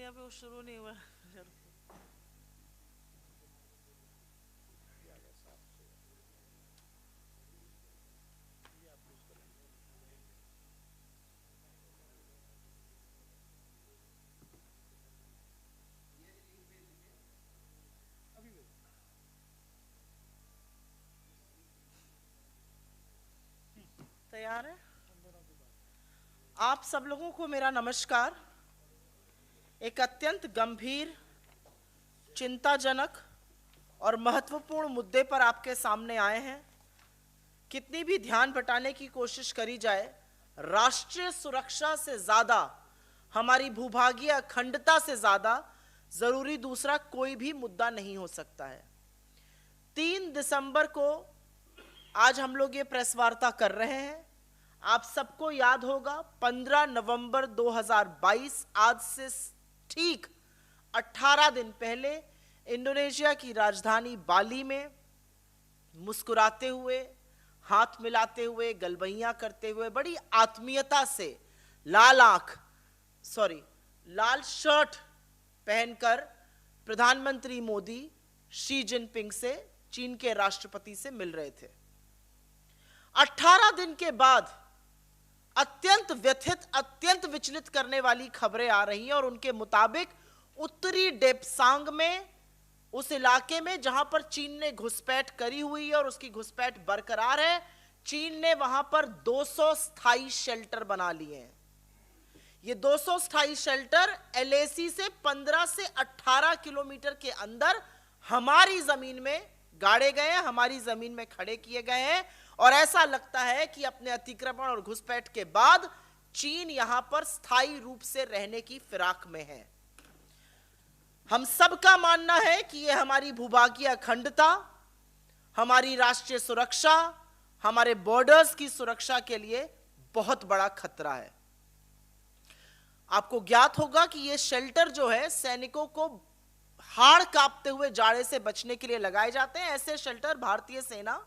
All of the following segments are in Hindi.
यहाँ पे वो शुरू नहीं हुआ। तैयार है? आप सब लोगों को मेरा नमस्कार। एक अत्यंत गंभीर, चिंताजनक और महत्वपूर्ण मुद्दे पर आपके सामने आए हैं। कितनी भी ध्यान बटाने की कोशिश करी जाए, राष्ट्रीय सुरक्षा से ज्यादा, हमारी भूभागीय अखंडता से ज्यादा जरूरी दूसरा कोई भी मुद्दा नहीं हो सकता है। 3 दिसंबर को आज हम लोग ये प्रेस वार्ता कर रहे हैं। आप सबको याद होगा 15 नवंबर 2022, आज से ठीक 18 दिन पहले इंडोनेशिया की राजधानी बाली में मुस्कुराते हुए, हाथ मिलाते हुए, गलबैयां करते हुए, बड़ी आत्मीयता से लाल शर्ट पहनकर प्रधानमंत्री मोदी शी जिनपिंग से, चीन के राष्ट्रपति से मिल रहे थे। 18 दिन के बाद अत्यंत व्यथित, अत्यंत विचलित करने वाली खबरें आ रही हैं और उनके मुताबिक उत्तरी डेप्सांग में, उस इलाके में जहां पर चीन ने घुसपैठ करी हुई है और उसकी घुसपैठ बरकरार है, चीन ने वहां पर 200 स्थायी शेल्टर बना लिए हैं। ये 200 स्थायी शेल्टर LAC से 15 से 18 किलोमीटर के अंदर हमारी जमीन में गाड़े गए हैं, हमारी जमीन में खड़े किए गए हैं और ऐसा लगता है कि अपने अतिक्रमण और घुसपैठ के बाद चीन यहां पर स्थायी रूप से रहने की फिराक में है। हम सबका मानना है कि यह हमारी भूभागीय अखंडता, हमारी राष्ट्रीय सुरक्षा, हमारे बॉर्डर्स की सुरक्षा के लिए बहुत बड़ा खतरा है। आपको ज्ञात होगा कि यह शेल्टर जो है, सैनिकों को हाड़ कांपते हुए जाड़े से बचने के लिए लगाए जाते हैं। ऐसे शेल्टर भारतीय सेना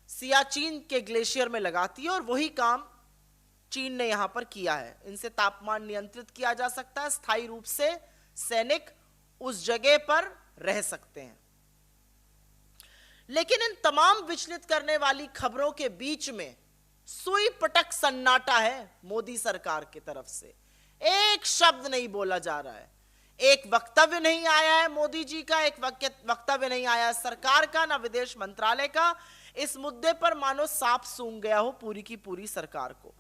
सियाचिन के ग्लेशियर में लगाती है और वही काम चीन ने यहां पर किया है। इनसे तापमान नियंत्रित किया जा सकता है, स्थायी रूप से सैनिक उस जगह पर रह सकते हैं। लेकिन इन तमाम विचलित करने वाली खबरों के बीच में सुई पटक सन्नाटा है मोदी सरकार की तरफ से। एक शब्द नहीं बोला जा रहा है, एक वक्तव्य नहीं आया है मोदी जी का, एक वक्तव्य नहीं आया है सरकार का, ना विदेश मंत्रालय का। इस मुद्दे पर मानो सांप सूंघ गया हो पूरी की पूरी सरकार को।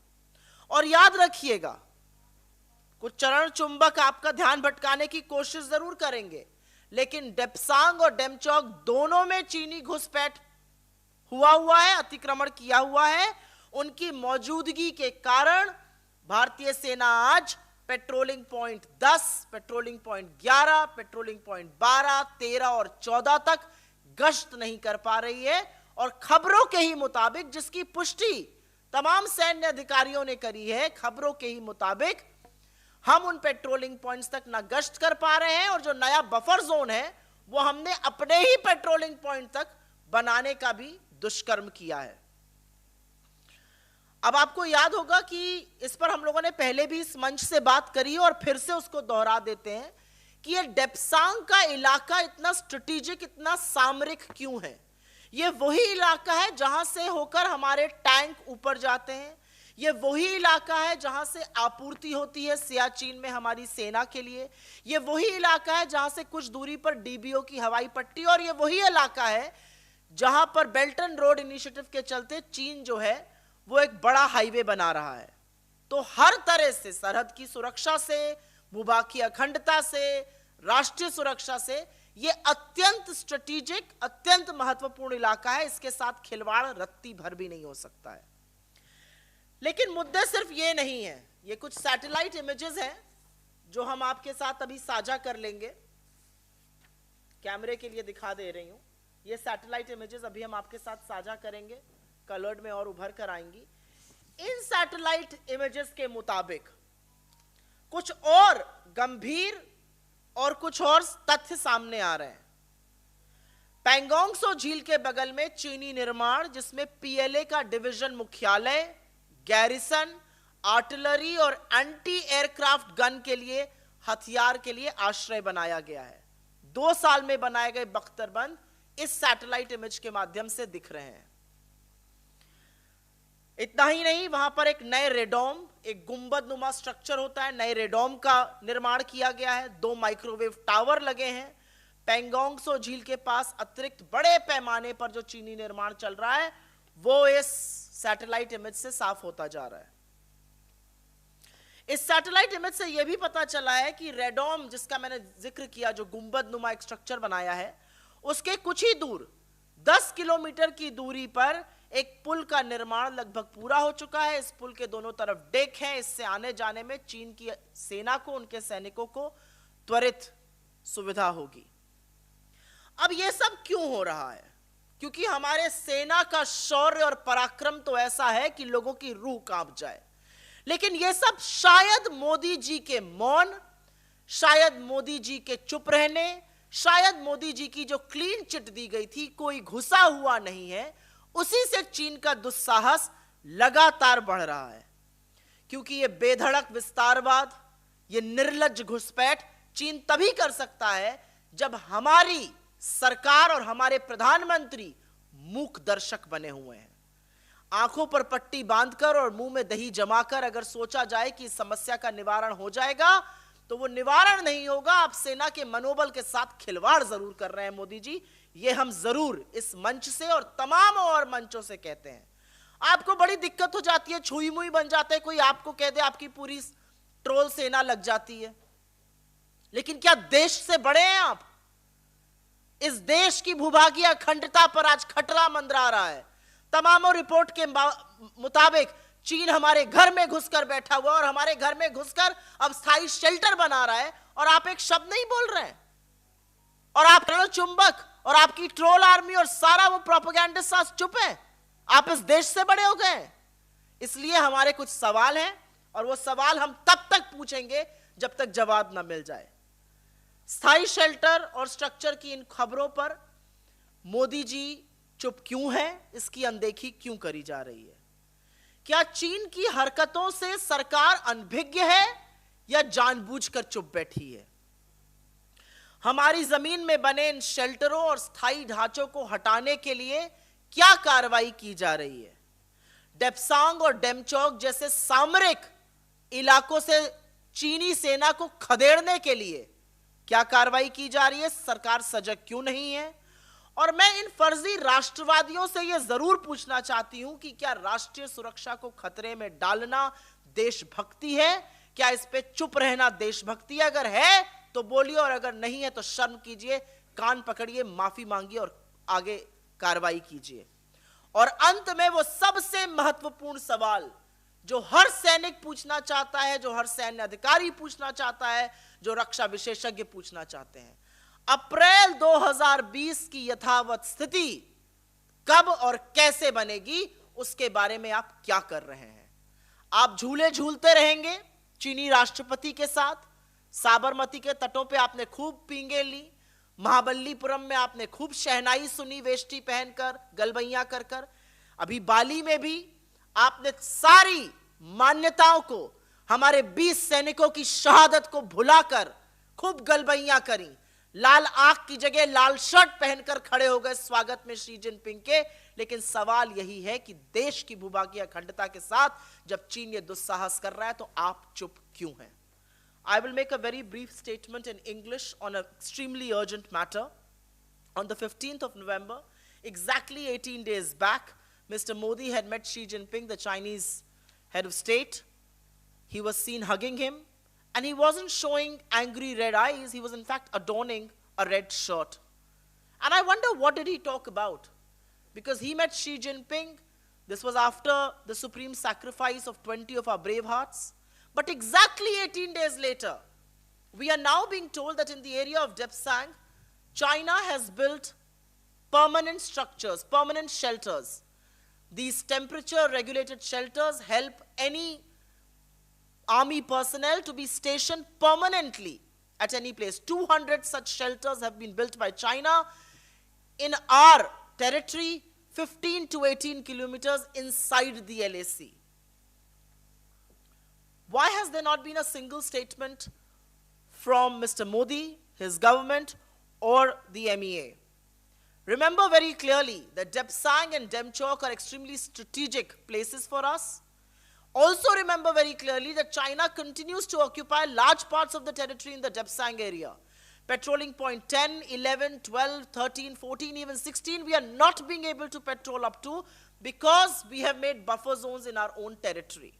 और याद रखिएगा, कुछ चरण चुंबक आपका ध्यान भटकाने की कोशिश जरूर करेंगे, लेकिन डेप्सांग और डेमचौक दोनों में चीनी घुसपैठ हुआ है, अतिक्रमण किया हुआ है। उनकी मौजूदगी के कारण भारतीय सेना आज patrolling point 10, patrolling point 11, patrolling point 12, 13 और 14 तक गश्त नहीं कर पा रही है। और खबरों के ही मुताबिक, जिसकी पुष्टि तमाम सैन्य अधिकारियों ने करी है, खबरों के ही मुताबिक हम उन पेट्रोलिंग पॉइंट्स तक ना गश्त कर पा रहे हैं और जो नया बफर जोन है वो हमने अपने ही पेट्रोलिंग पॉइंट तक बनाने का भी दुष्कर्म किया है। अब आपको याद होगा कि इस पर हम लोगों ने पहले भी इस मंच से बात करी और फिर से उसको दोहरा देते हैं कि ये डेप्सांग का इलाका इतना स्ट्रेटेजिक, इतना सामरिक क्यों है। ये वही इलाका है जहां से होकर हमारे टैंक ऊपर जाते हैं, ये वही इलाका है जहां से आपूर्ति होती है सियाचिन में हमारी सेना के लिए, ये वही इलाका है जहां से कुछ दूरी पर DBO की हवाई पट्टी, और ये वही इलाका है जहां पर बेल्ट एंड रोड इनिशिएटिव के चलते चीन जो है वो एक बड़ा हाईवे बना रहा है। तो हर तरह से सरहद की सुरक्षा से, भूभागीय अखंडता से, राष्ट्रीय सुरक्षा से ये अत्यंत स्ट्रेटेजिक, अत्यंत महत्वपूर्ण इलाका है। इसके साथ खिलवाड़ रत्ती भर भी नहीं हो सकता है। लेकिन मुद्दे सिर्फ ये नहीं है, ये कुछ सैटेलाइट इमेजेस हैं जो हम आपके साथ अभी साझा कर लेंगे। कैमरे के लिए दिखा दे रही हूं, ये सैटेलाइट इमेजेस अभी हम आपके साथ साझा करेंगे, कलर्ड में और उभर कर आएंगी। इन सैटेलाइट इमेजेस के मुताबिक कुछ और गंभीर और कुछ और तथ्य सामने आ रहे हैं। पैंगोंग त्सो झील के बगल में चीनी निर्माण, जिसमें PLA का डिवीजन मुख्यालय, गैरिसन, आर्टिलरी और एंटी एयरक्राफ्ट गन के लिए हथियार के लिए आश्रय बनाया गया है। 2 साल में बनाए गए बख्तरबंद इस सैटेलाइट इमेज के माध्यम से दिख रहे हैं। इतना ही नहीं, वहां पर एक नए रेडोम, एक गुंबद नुमा स्ट्रक्चर होता है, नए रेडोम का निर्माण किया गया है। 2 माइक्रोवेव टावर लगे हैं। पेंगोंग सो झील के पास अतिरिक्त बड़े पैमाने पर जो चीनी निर्माण चल रहा है वो इस सैटेलाइट इमेज से साफ होता जा रहा है। इस सैटेलाइट इमेज से यह भी पता चला है कि रेडोम, जिसका मैंने जिक्र किया, जो गुंबद नुमा एक स्ट्रक्चर बनाया है, उसके कुछ ही दूर 10 किलोमीटर की दूरी पर एक पुल का निर्माण लगभग पूरा हो चुका है। इस पुल के दोनों तरफ डेक हैं। इससे आने जाने में चीन की सेना को, उनके सैनिकों को त्वरित सुविधा होगी। अब यह सब क्यों हो रहा है? क्योंकि हमारे सेना का शौर्य और पराक्रम तो ऐसा है कि लोगों की रूह कांप जाए। लेकिन यह सब शायद मोदी जी के मौन, शायद मोदी जी के चुप रहने, शायद मोदी जी की जो क्लीन चिट दी गई थी, कोई घुसा हुआ नहीं है, उसी से चीन का दुस्साहस लगातार बढ़ रहा है। क्योंकि यह बेधड़क विस्तारवाद, यह निर्लज्ज घुसपैठ चीन तभी कर सकता है जब हमारी सरकार और हमारे प्रधानमंत्री मूक दर्शक बने हुए हैं। आंखों पर पट्टी बांधकर और मुंह में दही जमाकर अगर सोचा जाए कि इस समस्या का निवारण हो जाएगा, तो वो निवारण नहीं होगा। आप सेना के मनोबल के साथ खिलवाड़ जरूर कर रहे हैं मोदी जी। ये हम जरूर इस मंच से और तमाम और मंचों से कहते हैं। आपको बड़ी दिक्कत हो जाती है, छुई मुई बन जाते हैं, कोई आपको कह दे, आपकी पूरी ट्रोल सेना लग जाती है। लेकिन क्या देश से बड़े हैं आप? इस देश की भूभागीय अखंडता पर आज खतरा मंडरा रहा है। तमाम रिपोर्ट के मुताबिक चीन हमारे घर में घुसकर बैठा हुआ और हमारे घर में घुसकर अब स्थायी शेल्टर बना रहा है, और आप एक शब्द नहीं बोल रहे हैं। और आप चुंबक और आपकी ट्रोल आर्मी और सारा वो प्रोपेगेंडिस्ट आज चुप है। आप इस देश से बड़े हो गए। इसलिए हमारे कुछ सवाल हैं, और वो सवाल हम तब तक पूछेंगे जब तक जवाब ना मिल जाए। स्थायी शेल्टर और स्ट्रक्चर की इन खबरों पर मोदी जी चुप क्यों है? इसकी अनदेखी क्यों करी जा रही है? क्या चीन की हरकतों से सरकार अनभिज्ञ है या जानबूझकर चुप बैठी है? हमारी जमीन में बने इन शेल्टरों और स्थायी ढांचों को हटाने के लिए क्या कार्रवाई की जा रही है? डेप्सांग और डेमचौक जैसे सामरिक इलाकों से चीनी सेना को खदेड़ने के लिए क्या कार्रवाई की जा रही है? सरकार सजग क्यों नहीं है? और मैं इन फर्जी राष्ट्रवादियों से यह जरूर पूछना चाहती हूं कि क्या राष्ट्रीय सुरक्षा को खतरे में डालना देशभक्ति है? क्या इस पे चुप रहना देशभक्ति? अगर है तो बोलिए, और अगर नहीं है तो शर्म कीजिए, कान पकड़िए, माफी मांगिए और आगे कार्रवाई कीजिए। और अंत में वो सबसे महत्वपूर्ण सवाल जो हर सैनिक पूछना चाहता है, जो हर सैन्य अधिकारी पूछना चाहता है, जो रक्षा विशेषज्ञ पूछना चाहते हैं, अप्रैल 2020 की यथावत स्थिति कब और कैसे बनेगी, उसके बारे में आप क्या कर रहे हैं? आप झूले झूलते रहेंगे चीनी राष्ट्रपति के साथ? साबरमती के तटों पे आपने खूब पींगे ली, महाबलीपुरम में आपने खूब शहनाई सुनी वेष्टी पहनकर, गलबैया कर कर, अभी बाली में भी आपने सारी मान्यताओं को, हमारे 20 सैनिकों की शहादत को भुलाकर खूब गलबैया करी, लाल आंख की जगह लाल शर्ट पहनकर खड़े हो गए स्वागत में शी जिनपिंग के। लेकिन सवाल यही है कि देश की भूभागीय अखंडता के साथ जब चीन ये दुस्साहस कर रहा है तो आप चुप क्यों हैं? I will make a very brief statement in English on an extremely urgent matter. On the 15th of November, exactly 18 days back, Mr. Modi had met Xi Jinping, the Chinese head of state. He was seen hugging him, and he wasn't showing angry red eyes. He was in fact adorning a red shirt. And I wonder, what did he talk about? Because he met Xi Jinping, this was after the supreme sacrifice of 20 of our brave hearts. But exactly 18 days later, we are now being told that in the area of Depsang, China has built permanent structures, permanent shelters. These temperature-regulated shelters help any army personnel to be stationed permanently at any place. 200 such shelters have been built by China in our territory, 15 to 18 kilometers inside the LAC. Why has there not been a single statement from Mr. Modi, his government, or the MEA. Remember very clearly that Depsang and Demchok are extremely strategic places for us. Also remember very clearly that China continues to occupy large parts of the territory in the Depsang area. Patrolling point 10, 11, 12, 13, 14, even 16, we are not being able to patrol up to because we have made buffer zones in our own territory.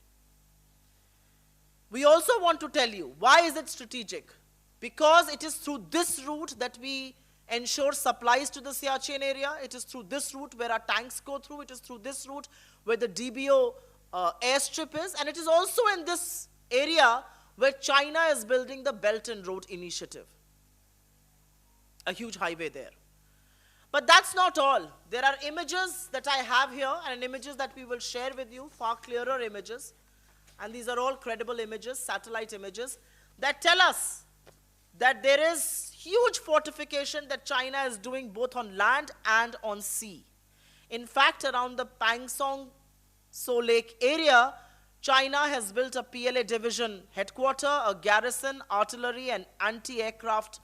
We also want to tell you, why is it strategic? Because it is through this route that we ensure supplies to the Siachen area. It is through this route where our tanks go through. It is through this route where the DBO airstrip is. And it is also in this area where China is building the Belt and Road Initiative. A huge highway there. But that's not all. There are images that I have here and images that we will share with you, far clearer images. And these are all credible images, satellite images, that tell us that there is huge fortification that China is doing both on land and on sea. In fact, around the Pangsong So Lake area, China has built a PLA division headquarters, a garrison, artillery, and anti-aircraft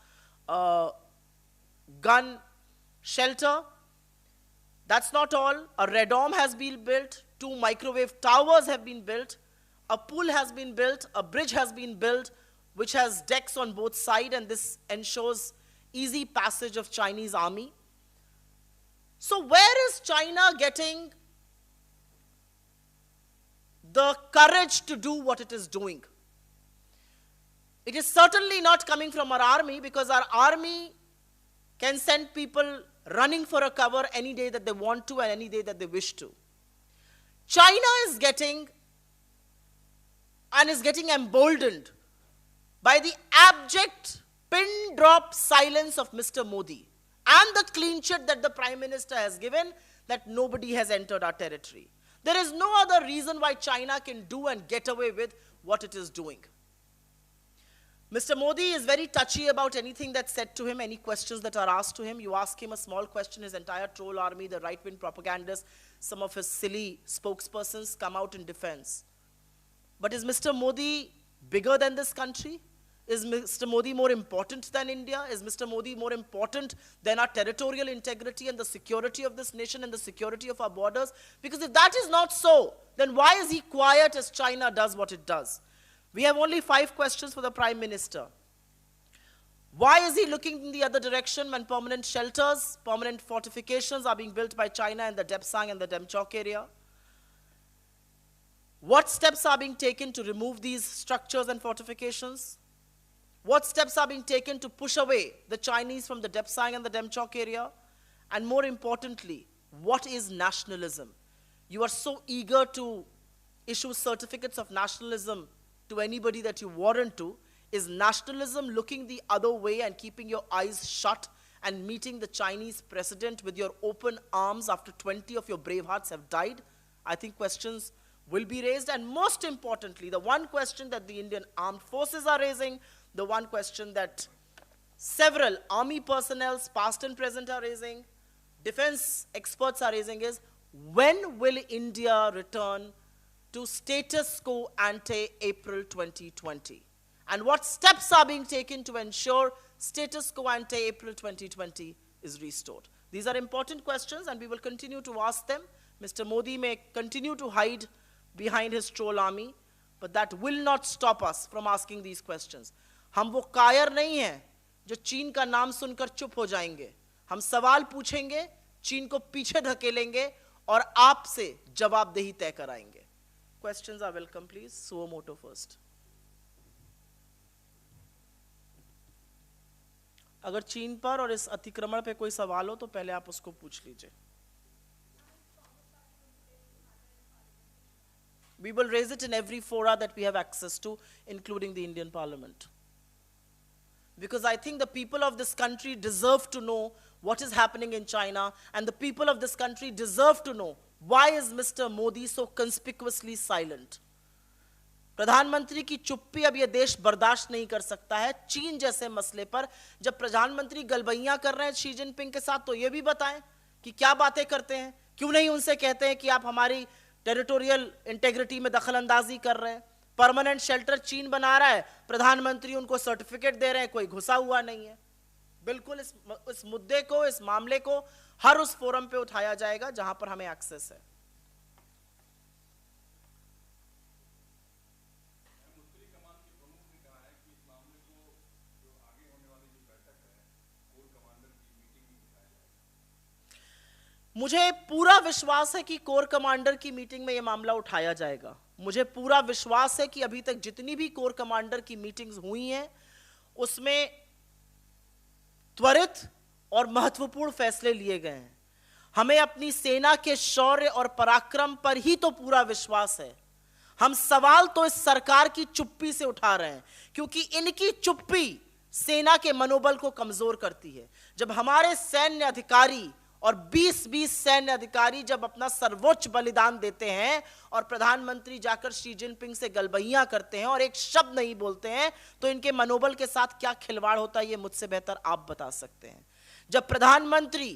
gun shelter. That's not all. A radome has been built, 2 microwave towers have been built, a pool has been built, a bridge has been built, which has decks on both sides, and this ensures easy passage of Chinese army. So where is China getting the courage to do what it is doing? It is certainly not coming from our army, because our army can send people running for a cover any day that they want to and any day that they wish to. China is getting emboldened by the abject pin-drop silence of Mr. Modi and the clean chit that the Prime Minister has given that nobody has entered our territory. There is no other reason why China can do and get away with what it is doing. Mr. Modi is very touchy about anything that's said to him, any questions that are asked to him. You ask him a small question, his entire troll army, the right-wing propagandists, some of his silly spokespersons come out in defense. But is Mr. Modi bigger than this country? Is Mr. Modi more important than India? Is Mr. Modi more important than our territorial integrity and the security of this nation and the security of our borders? Because if that is not so, then why is he quiet as China does what it does? We have only 5 questions for the Prime Minister. Why is he looking in the other direction when permanent shelters, permanent fortifications are being built by China in the Depsang and the Demchok area? What steps are being taken to remove these structures and fortifications? What steps are being taken to push away the Chinese from the Depsang and the Demchok area? And more importantly, what is nationalism? You are so eager to issue certificates of nationalism to anybody that you warrant to. Is nationalism looking the other way and keeping your eyes shut and meeting the Chinese president with your open arms after 20 of your brave hearts have died? I think questions will be raised, and most importantly, the one question that the Indian armed forces are raising, the one question that several army personnel, past and present, are raising, defense experts are raising is, when will India return to status quo ante April 2020? And what steps are being taken to ensure status quo ante April 2020 is restored? These are important questions, and we will continue to ask them. Mr. Modi may continue to hide behind his troll army, but that will not stop us from asking these questions. हम वो कायर नहीं हैं जो चीन का नाम सुनकर चुप हो जाएंगे. हम सवाल पूछेंगे, चीन को पीछे धकेलेंगे और आपसे जवाबदेही तय कराएंगे. Questions are welcome, please. Suomoto first. अगर चीन पर और इस अतिक्रमण पे कोई सवाल हो तो पहले आप उसको पूछ लीजिए. We will raise it in every fora that we have access to, including the Indian Parliament. Because I think the people of this country deserve to know what is happening in China, and the people of this country deserve to know why is Mr. Modi so conspicuously silent. प्रधानमंत्री की चुप्पी अब यह देश बर्दाश्त नहीं कर सकता है. चीन जैसे मसले पर जब प्रधानमंत्री गलबैयां कर रहे हैं शी जिनपिंग के साथ, तो यह भी बताएं कि क्या बातें करते हैं. क्यों नहीं उनसे कहते हैं कि आप हमारी टेरिटोरियल इंटेग्रिटी में दखल अंदाजी कर रहे हैं. परमानेंट शेल्टर चीन बना रहा है, प्रधानमंत्री उनको सर्टिफिकेट दे रहे हैं, कोई घुसा हुआ नहीं है। बिल्कुल इस मुद्दे को, इस मामले को हर उस फोरम पे उठाया जाएगा जहां पर हमें एक्सेस है। मुझे पूरा विश्वास है कि कोर कमांडर की मीटिंग में यह मामला उठाया जाएगा। मुझे पूरा विश्वास है कि अभी तक जितनी भी कोर कमांडर की मीटिंग्स हुई हैं उसमें त्वरित और महत्वपूर्ण फैसले लिए गए हैं। हमें अपनी सेना के शौर्य और पराक्रम पर ही तो पूरा विश्वास है। हम सवाल तो इस सरकार की चुप्पी से उठा रहे हैं, क्योंकि इनकी चुप्पी सेना के मनोबल को कमजोर करती है। जब हमारे सैन्य अधिकारी और 20-20 सैन्य अधिकारी जब अपना सर्वोच्च बलिदान देते हैं और प्रधानमंत्री जाकर शी जिनपिंग से गलबैयां करते हैं और एक शब्द नहीं बोलते हैं, तो इनके मनोबल के साथ क्या खिलवाड़ होता है ये मुझसे बेहतर आप बता सकते हैं। जब प्रधानमंत्री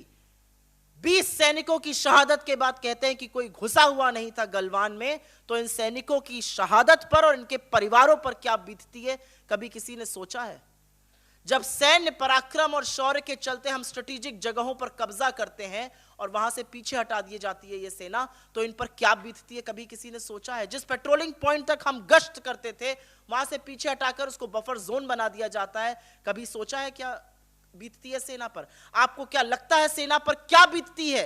20 सैनिकों की शहादत के बाद कहते हैं कि कोई घुसा हुआ नहीं था गलवान में, तो इन सैनिकों की शहादत पर और इनके परिवारों पर क्या बीतती है, कभी किसी ने सोचा है? जब सैन्य पराक्रम और शौर्य के चलते हम स्ट्रेटेजिक जगहों पर कब्जा करते हैं और वहां से पीछे हटा दी जाती है ये सेना, तो इन पर क्या बीतती है, कभी किसी ने सोचा है? जिस पेट्रोलिंग पॉइंट तक हम गश्त करते थे वहां से पीछे हटाकर उसको बफर जोन बना दिया जाता है, कभी सोचा है क्या बीतती है सेना पर? आपको क्या लगता है सेना पर क्या बीतती है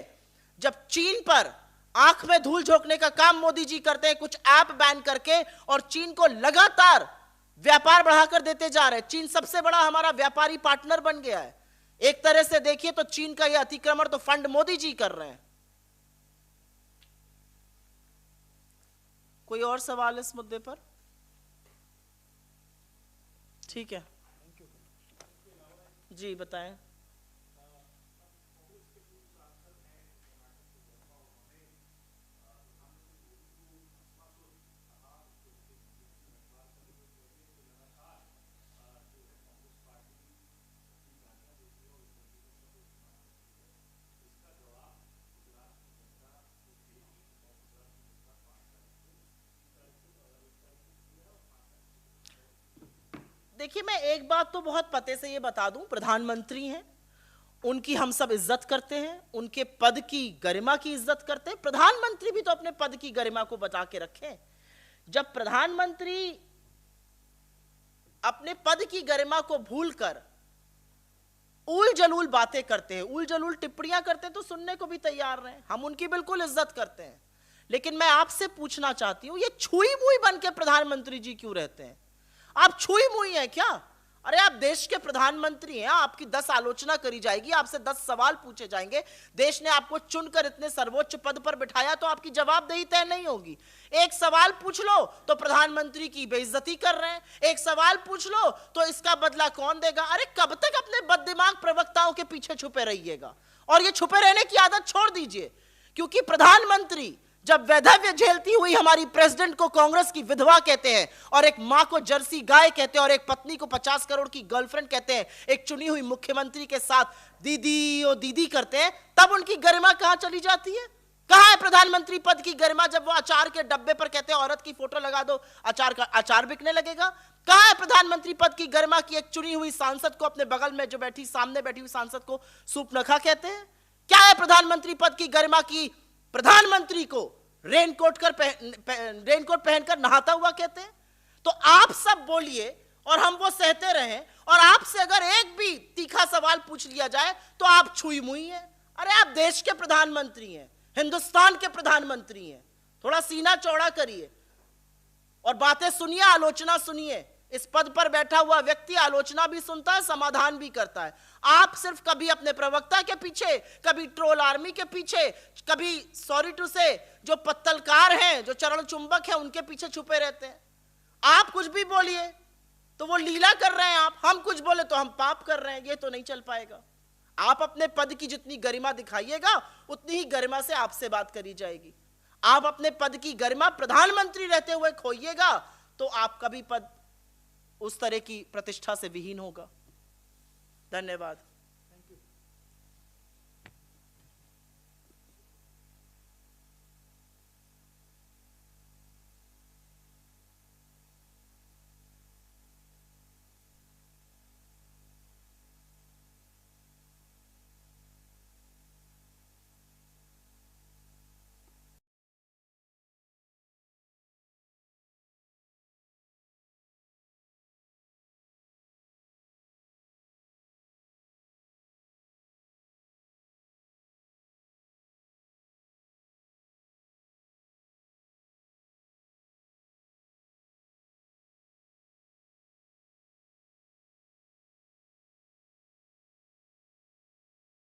जब चीन पर आंख में धूल झोंकने का काम मोदी जी करते हैं, कुछ ऐप बैन करके, और चीन को लगातार व्यापार बढ़ाकर देते जा रहे हैं। चीन सबसे बड़ा हमारा व्यापारी पार्टनर बन गया है। एक तरह से देखिए तो चीन का यह अतिक्रमण तो फंड मोदी जी कर रहे हैं। कोई और सवाल इस मुद्दे पर? ठीक है जी, बताएं। देखिए, मैं एक बात तो बहुत पते से ये बता दूं, प्रधानमंत्री हैं, उनकी हम सब इज्जत करते हैं, उनके पद की गरिमा की इज्जत करते हैं। प्रधानमंत्री भी तो अपने पद की गरिमा को बचा के रखें। जब प्रधानमंत्री अपने पद की गरिमा को भूलकर उल जलूल बातें करते हैं, उल जलूल टिप्पणियां करते हैं, तो सुनने को भी तैयार रहे। हम उनकी बिल्कुल इज्जत करते हैं, लेकिन मैं आपसे पूछना चाहती हूं, ये छुई मुई बन के प्रधानमंत्री जी क्यों रहते हैं? आप छुई मुई हैं क्या? अरे आप देश के प्रधानमंत्री हैं, आपकी 10 आलोचना करी जाएगी, आपसे 10 सवाल पूछे जाएंगे। देश ने आपको चुनकर इतने सर्वोच्च पद पर बिठाया, तो आपकी जवाबदेही तय नहीं होगी। एक सवाल पूछ लो तो प्रधानमंत्री की बेइज्जती कर रहे हैं, एक सवाल पूछ लो तो इसका बदला कौन देगा? अरे कब तक अपने बददिमाग प्रवक्ताओं के पीछे छुपे रहिएगा? और ये छुपे रहने की आदत छोड़ दीजिए, क्योंकि प्रधानमंत्री जब वैधव्य झेलती हुई हमारी प्रेसिडेंट को कांग्रेस की विधवा कहते हैं, और एक मां को जर्सी गाय कहते हैं, और एक पत्नी को 50 करोड़ की गर्लफ्रेंड कहते हैं, एक चुनी हुई मुख्यमंत्री के साथ दीदी ओ दीदी करते हैं, तब उनकी गरिमा कहां चली जाती है? कहां है प्रधानमंत्री पद की गरिमा जब वो अचार के डब्बे पर कहते हैं औरत की फोटो लगा दो, अचार बिकने लगेगा? कहां है प्रधानमंत्री पद की गरिमा की एक चुनी हुई सांसद को, अपने बगल में जो बैठी, सामने बैठी हुई सांसद को सूपनखा कहते हैं? क्या है प्रधानमंत्री पद की गरिमा की प्रधानमंत्री को रेनकोट पहनकर नहाता हुआ कहते हैं? तो आप सब बोलिए और हम वो सहते रहें, और आपसे अगर एक भी तीखा सवाल पूछ लिया जाए तो आप छुई मुई हैं। अरे आप देश के प्रधानमंत्री हैं, हिंदुस्तान के प्रधानमंत्री हैं, थोड़ा सीना चौड़ा करिए और बातें सुनिए, आलोचना सुनिए। इस पद पर बैठा हुआ व्यक्ति आलोचना भी सुनता है, समाधान भी करता है। आप सिर्फ कभी अपने प्रवक्ता के पीछे, कभी ट्रोल आर्मी के पीछे, कभी सॉरी टू से जो पत्तलकार हैं, जो चरण चुंबक हैं, उनके पीछे छुपे रहते हैं। आप कुछ भी बोलिए तो वो लीला कर रहे हैं, हम कुछ बोले तो हम पाप कर रहे हैं। ये तो नहीं चल पाएगा। आप अपने पद की जितनी गरिमा दिखाइएगा उतनी ही गरिमा से आपसे बात करी जाएगी। आप अपने पद की गरिमा प्रधानमंत्री रहते हुए खोइएगा तो आपका भी पद उस तरह की प्रतिष्ठा से विहीन होगा। धन्यवाद।